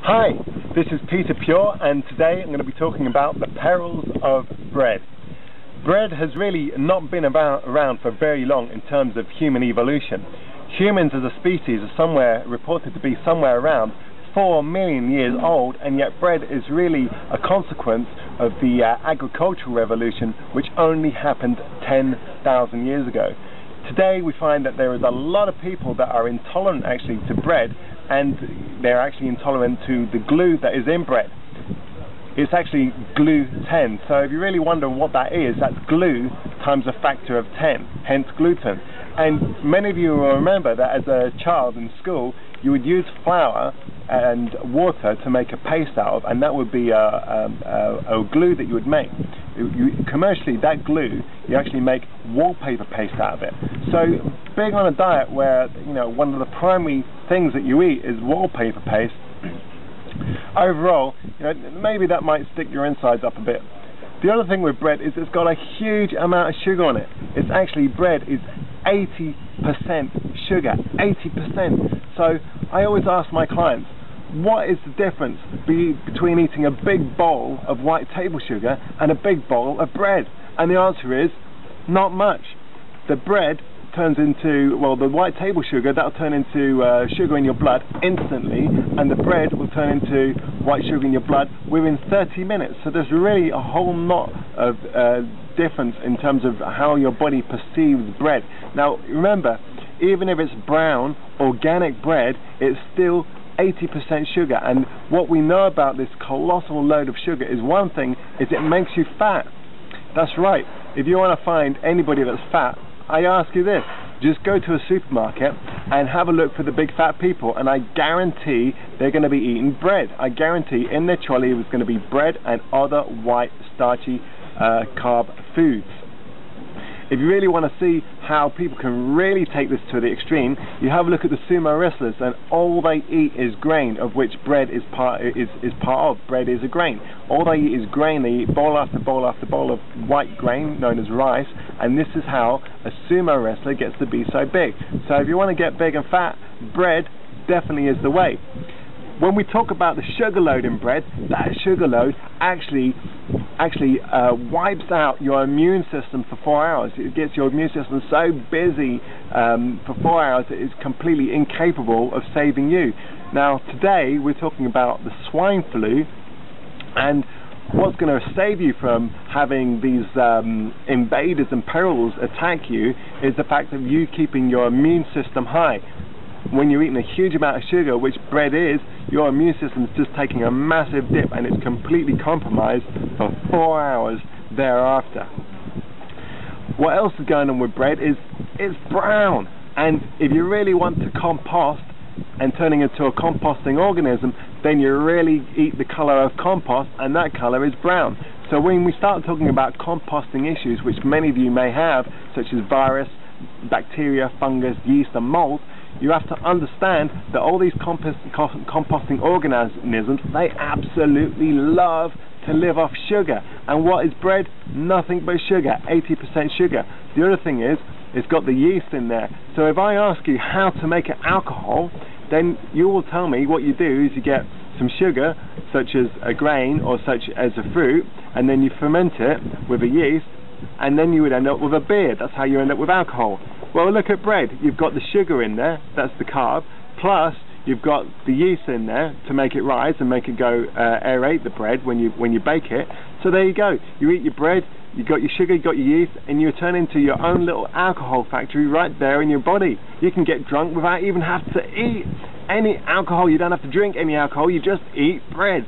Hi, this is Peter Pure, and today I'm going to be talking about the perils of bread. Bread has really not been around for very long in terms of human evolution. Humans as a species are reported to be somewhere around 4 million years old, and yet bread is really a consequence of the agricultural revolution, which only happened 10,000 years ago. Today we find that there is a lot of people that are intolerant actually to bread, and they're actually intolerant to the glue that is in bread. It's actually gluten. So if you really wonder what that is, that's glue times a factor of 10, hence gluten. And many of you will remember that as a child in school, you would use flour and water to make a paste out of, and that would be a glue that you would make. Commercially, that glue, you actually make wallpaper paste out of it. So being on a diet where, you know, one of the primary things that you eat is wallpaper paste, overall, you know, maybe that might stick your insides up a bit. The other thing with bread is it's got a huge amount of sugar on it. It's actually, bread is 80% sugar, 80%. So I always ask my clients, what is the difference between eating a big bowl of white table sugar and a big bowl of bread? And the answer is, not much. The bread turns into, well, the white table sugar, that'll turn into sugar in your blood instantly, and the bread will turn into white sugar in your blood within 30 minutes. So there's really a whole lot of difference in terms of how your body perceives bread. Now remember, even if it's brown, organic bread, it's still 80% sugar, and what we know about this colossal load of sugar is one thing, is it makes you fat. That's right. If you want to find anybody that's fat, I ask you this, just go to a supermarket and have a look for the big fat people, and I guarantee they're going to be eating bread. I guarantee in their trolley is going to be bread and other white starchy carb foods. If you really want to see how people can really take this to the extreme, you have a look at the sumo wrestlers, and all they eat is grain, of which bread is part of. Bread is a grain. All they eat is grain. They eat bowl after bowl after bowl of white grain known as rice, and this is how a sumo wrestler gets to be so big. So if you want to get big and fat, bread definitely is the way. When we talk about the sugar load in bread, that sugar load actually wipes out your immune system for 4 hours. It gets your immune system so busy for 4 hours that it's completely incapable of saving you. Now today we're talking about the swine flu, and what's going to save you from having these invaders and perils attack you is the fact of you keeping your immune system high. When you're eating a huge amount of sugar, which bread is, your immune system is just taking a massive dip, and it's completely compromised for 4 hours thereafter. What else is going on with bread is it's brown, and if you really want to compost and turning into a composting organism, then you really eat the color of compost, and that color is brown. So when we start talking about composting issues, which many of you may have, such as virus, bacteria, fungus, yeast and mold, you have to understand that all these composting organisms, they absolutely love to live off sugar. And what is bread? Nothing but sugar, 80% sugar. The other thing is, it's got the yeast in there. So if I ask you how to make an alcohol, then you will tell me what you do is you get some sugar, such as a grain or such as a fruit, and then you ferment it with a yeast, and then you would end up with a beer. That's how you end up with alcohol. Well, look at bread. You've got the sugar in there, that's the carb, plus you've got the yeast in there to make it rise and make it go aerate the bread when you bake it. So there you go. You eat your bread, you got your sugar, you got your yeast, and you turn into your own little alcohol factory right there in your body. You can get drunk without even having to eat any alcohol. You don't have to drink any alcohol. You just eat bread.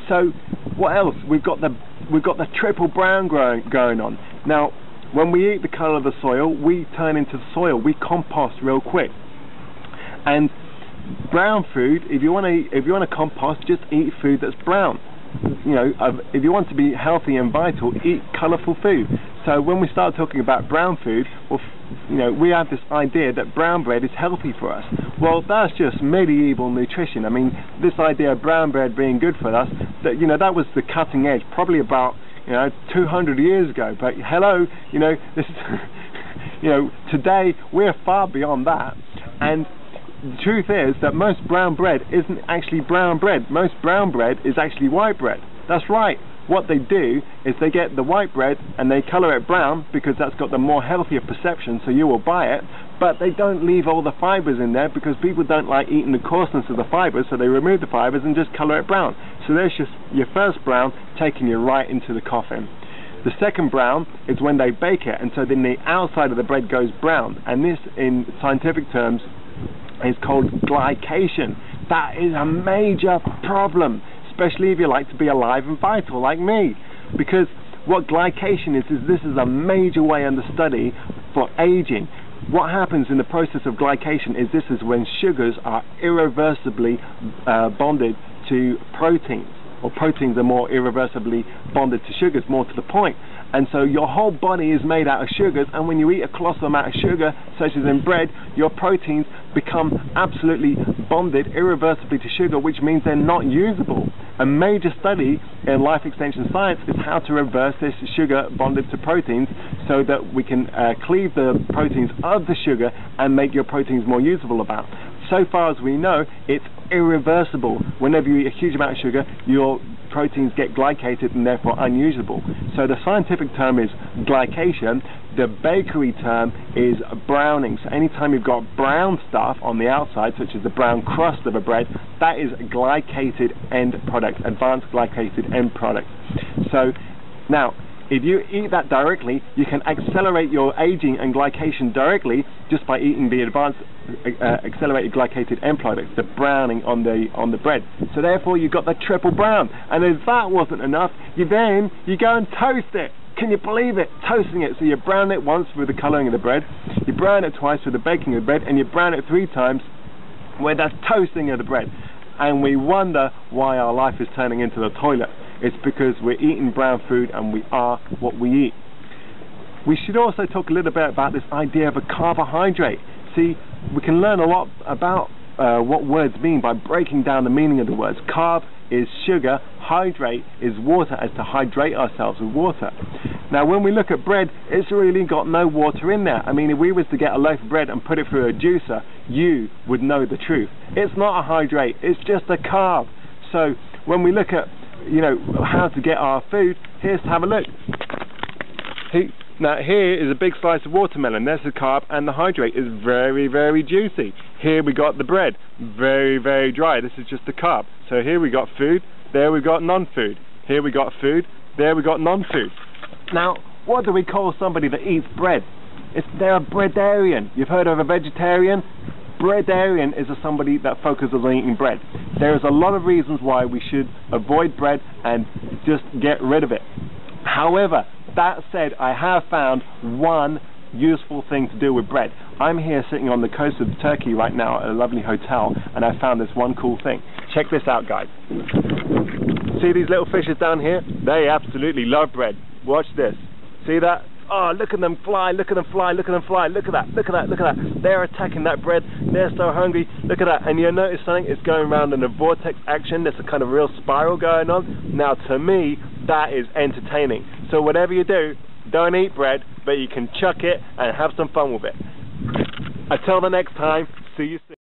So what else? We've got the triple brown going on. Now, when we eat the color of the soil, we turn into the soil. We compost real quick. And brown food, if you want to compost, just eat food that's brown. You know, if you want to be healthy and vital, eat colorful food. So when we start talking about brown food, well, you know, we have this idea that brown bread is healthy for us. Well, that's just medieval nutrition. I mean, this idea of brown bread being good for us, that, you know, that was the cutting edge, probably about, you know, 200 years ago. But hello, you know, this is, you know, today we're far beyond that. And the truth is that most brown bread isn't actually brown bread. Most brown bread is actually white bread. That's right. What they do is they get the white bread and they colour it brown because that's got the more healthier perception, so you will buy it, but they don't leave all the fibres in there because people don't like eating the coarseness of the fibres, so they remove the fibres and just colour it brown. So there's just your first brown taking you right into the coffin. The second brown is when they bake it, and so then the outside of the bread goes brown, and this in scientific terms is called glycation. That is a major problem, especially if you like to be alive and vital like me, because what glycation is this is a major way under study for aging. What happens in the process of glycation is this is when sugars are irreversibly bonded to proteins, or proteins are more irreversibly bonded to sugars, more to the point. And so your whole body is made out of sugars, and when you eat a colossal amount of sugar, such as in bread, your proteins become absolutely bonded irreversibly to sugar, which means they're not usable. A major study in life extension science is how to reverse this sugar bonded to proteins so that we can cleave the proteins of the sugar and make your proteins more usable about. So far as we know, it's irreversible. Whenever you eat a huge amount of sugar, your proteins get glycated and therefore unusable. So the scientific term is glycation. The bakery term is browning. So anytime you've got brown stuff on the outside, such as the brown crust of a bread, that is glycated end product, advanced glycated end product. So now, if you eat that directly, you can accelerate your aging and glycation directly just by eating the advanced accelerated glycated end product, the browning on the bread. So therefore you got the triple brown. And if that wasn't enough, you go and toast it. Can you believe it? Toasting it. So you brown it once with the colouring of the bread, you brown it twice with the baking of the bread, and you brown it 3 times with the toasting of the bread. And we wonder why our life is turning into the toilet. It's because we're eating brown food and we are what we eat. We should also talk a little bit about this idea of a carbohydrate. See, we can learn a lot about what words mean by breaking down the meaning of the words. Carb is sugar, hydrate is water, as to hydrate ourselves with water. Now when we look at bread, it's really got no water in there. I mean, if we was to get a loaf of bread and put it through a juicer, you would know the truth. It's not a hydrate, it's just a carb. So when we look at how to get our food, here's to have a look. Now here is a big slice of watermelon. There's the carb, and the hydrate is very, very juicy. Here we got the bread, very, very dry. This is just the carb. So here we got food, there we got non-food. Here we got food, there we got non-food. Now, what do we call somebody that eats bread? They're a breadarian. You've heard of a vegetarian? Breadarian is somebody that focuses on eating bread. There's a lot of reasons why we should avoid bread and just get rid of it. However, that said, I have found one useful thing to do with bread. I'm here sitting on the coast of Turkey right now at a lovely hotel, and I found this one cool thing. Check this out, guys. See these little fishes down here? They absolutely love bread. Watch this. See that? Oh, look at them fly, look at them fly, look at them fly, look at that, look at that, look at that. They're attacking that bread, they're so hungry, look at that. And you'll notice something, it's going around in a vortex action, there's a kind of real spiral going on. Now to me, that is entertaining. So whatever you do, don't eat bread, but you can chuck it and have some fun with it. Until the next time, see you soon.